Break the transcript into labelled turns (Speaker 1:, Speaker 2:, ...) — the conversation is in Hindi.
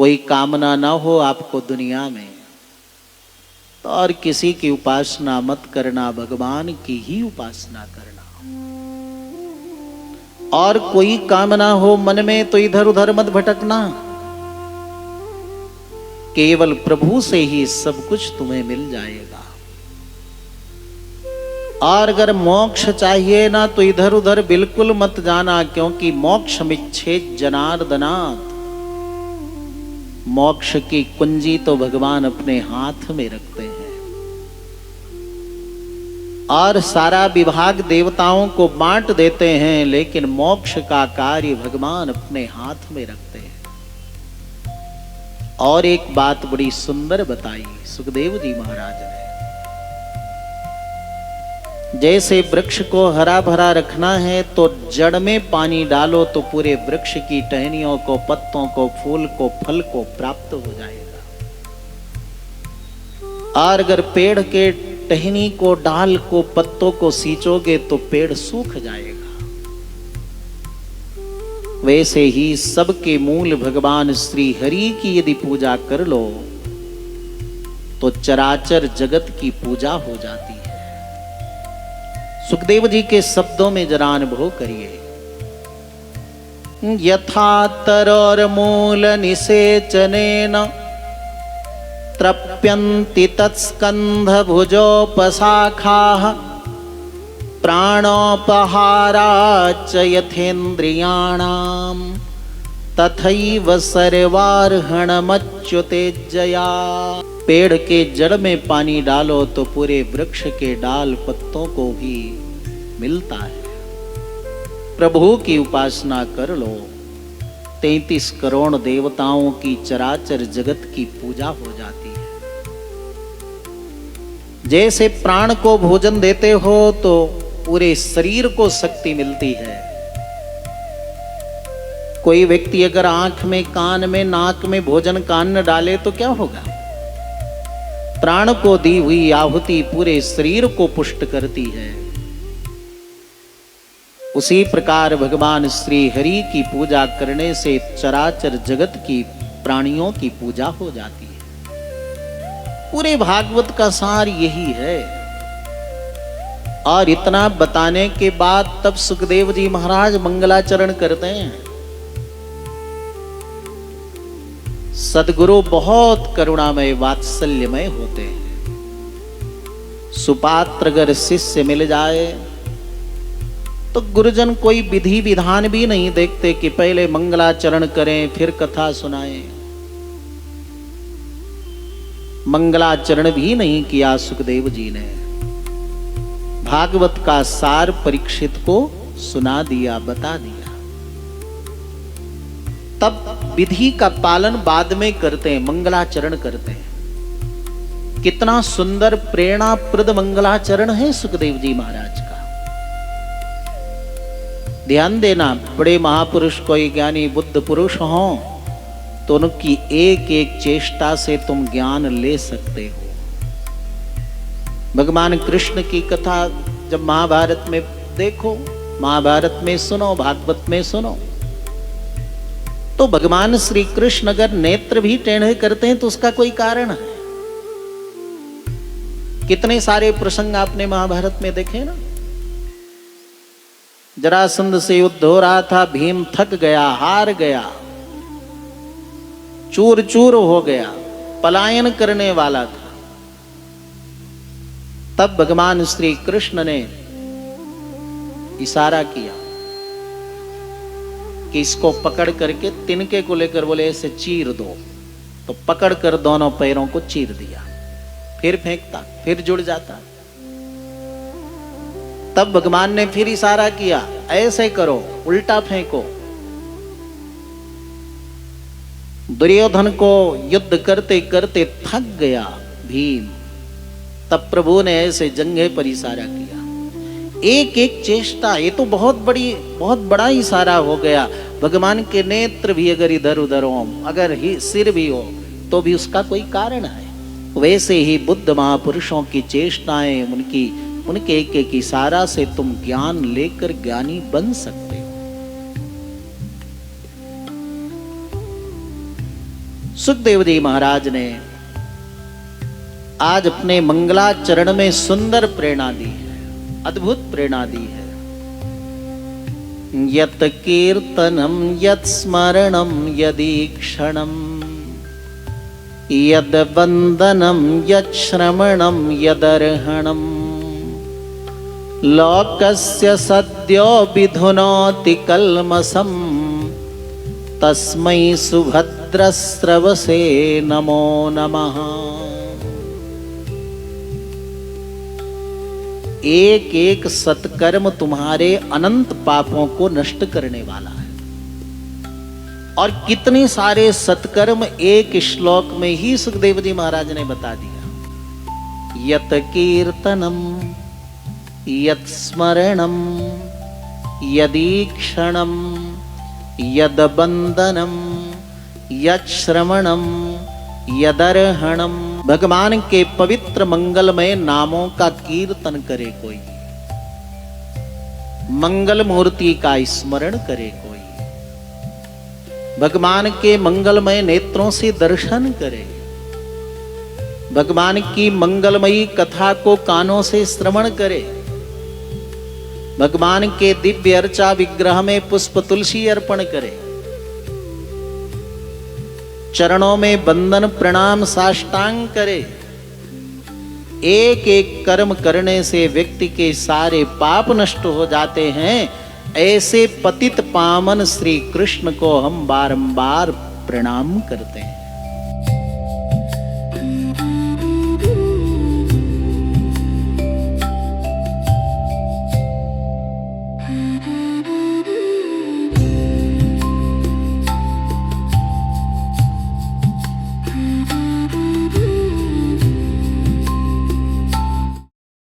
Speaker 1: कोई कामना ना हो आपको दुनिया में तो और किसी की उपासना मत करना, भगवान की ही उपासना करना। और कोई कामना हो मन में तो इधर उधर मत भटकना, केवल प्रभु से ही सब कुछ तुम्हें मिल जाएगा। और अगर मोक्ष चाहिए ना तो इधर उधर बिल्कुल मत जाना, क्योंकि मोक्ष मिच्छेद जनार्दनात्, मोक्ष की कुंजी तो भगवान अपने हाथ में रखते हैं और सारा विभाग देवताओं को बांट देते हैं, लेकिन मोक्ष का कार्य भगवान अपने हाथ में रखते हैं। और एक बात बड़ी सुंदर बताई सुखदेव जी महाराज ने, जैसे वृक्ष को हरा भरा रखना है तो जड़ में पानी डालो तो पूरे वृक्ष की टहनियों को, पत्तों को, फूल को, फल को प्राप्त हो जाएगा। और अगर पेड़ के टहनी को, डाल को, पत्तों को सींचोगे तो पेड़ सूख जाएगा। वैसे ही सबके मूल भगवान श्री हरि की यदि पूजा कर लो तो चराचर जगत की पूजा हो जाती है। सुखदेव जी के शब्दों में जरा अनुभव करिए। यथा तरोर मूल निषेचनेन तृप्यन्ति तत्स्कंध भुजोपशाखाः प्राणोपहाराच्च यथेन्द्रियाणां तथैव सर्वार्हणमच्युतेज्जया। पेड़ के जड़ में पानी डालो तो पूरे वृक्ष के डाल पत्तों को भी मिलता है। प्रभु की उपासना कर लो, 33 करोड़ देवताओं की चराचर जगत की पूजा हो जाती है। जैसे प्राण को भोजन देते हो तो पूरे शरीर को शक्ति मिलती है। कोई व्यक्ति अगर आंख में, कान में, नाक में भोजन कान न डाले तो क्या होगा? प्राण को दी हुई आहुति पूरे शरीर को पुष्ट करती है। उसी प्रकार भगवान श्री हरि की पूजा करने से चराचर जगत की, प्राणियों की पूजा हो जाती है। पूरे भागवत का सार यही है। और इतना बताने के बाद तब सुखदेव जी महाराज मंगलाचरण करते हैं। सदगुरु बहुत करुणामय, वात्सल्यमय होते हैं। सुपात्र अगर शिष्य मिल जाए तो गुरुजन कोई विधि विधान भी नहीं देखते कि पहले मंगलाचरण करें फिर कथा सुनाएं। मंगलाचरण भी नहीं किया सुखदेव जी ने। भागवत का सार परीक्षित को सुना दिया, बता दिया। तब विधि का पालन बाद में करते हैं, मंगलाचरण करते हैं। कितना सुंदर प्रेरणाप्रद मंगलाचरण है सुखदेव जी महाराज का। ध्यान देना, बड़े महापुरुष कोई ज्ञानी बुद्ध पुरुष हो तो उनकी एक एक चेष्टा से तुम ज्ञान ले सकते हो। भगवान कृष्ण की कथा जब महाभारत में देखो, महाभारत में सुनो, भागवत में सुनो, तो भगवान श्री कृष्ण अगर नेत्र भी टेढ़े करते हैं तो उसका कोई कारण है। कितने सारे प्रसंग आपने महाभारत में देखे ना। जरासंध से युद्ध हो रहा था, भीम थक गया, हार गया, चूर चूर हो गया, पलायन करने वाला था। तब भगवान श्री कृष्ण ने इशारा किया कि इसको पकड़ करके तिनके को लेकर बोले ऐसे चीर दो। तो पकड़ कर दोनों पैरों को चीर दिया, फिर फेंकता, फिर जुड़ जाता। तब भगवान ने फिर इशारा किया, ऐसे करो, उल्टा फेंको। दुर्योधन को युद्ध करते करते थक गया भीम। तब प्रभु ने ऐसे जंघे पर इशारा किया। एक एक चेष्टा, ये तो बहुत बड़ा इशारा हो गया। भगवान के नेत्र भी अगर इधर उधर हो, अगर ही सिर भी हो, तो भी उसका कोई कारण है। वैसे ही बुद्ध महापुरुषों की चेष्टाएं, उनके एक एक इशारा से तुम ज्ञान लेकर ज्ञानी बन सकते हो। सुखदेव जी महाराज ने आज अपने मंगलाचरण में सुंदर प्रेरणा दी है, अद्भुत प्रेरणा दी है। यत् कीर्तनम यत् स्मरणम यदीक्षणम यद वंदनम यत् श्रवणम यदर्हणम लोकस्य सद्यो विधुनोति कल्मषम् तस्मै सुभद्रस्रवसे नमो नमः। एक एक सत्कर्म तुम्हारे अनंत पापों को नष्ट करने वाला है। और कितने सारे सत्कर्म एक श्लोक में ही सुखदेव जी महाराज ने बता दिया। यत कीर्तनम यत स्मरणम यदीक्षणम यद बंदनम यत श्रवणम यदर्हणम। भगवान के पवित्र मंगलमय नामों का कीर्तन करे कोई, मंगल मूर्ति का स्मरण करे कोई, भगवान के मंगलमय नेत्रों से दर्शन करे, भगवान की मंगलमयी कथा को कानों से श्रवण करे, भगवान के दिव्य अर्चा विग्रह में पुष्प तुलसी अर्पण करे, चरणों में बंदन प्रणाम साष्टांग करे। एक एक कर्म करने से व्यक्ति के सारे पाप नष्ट हो जाते हैं। ऐसे पतित पावन श्री कृष्ण को हम बारंबार प्रणाम करते हैं।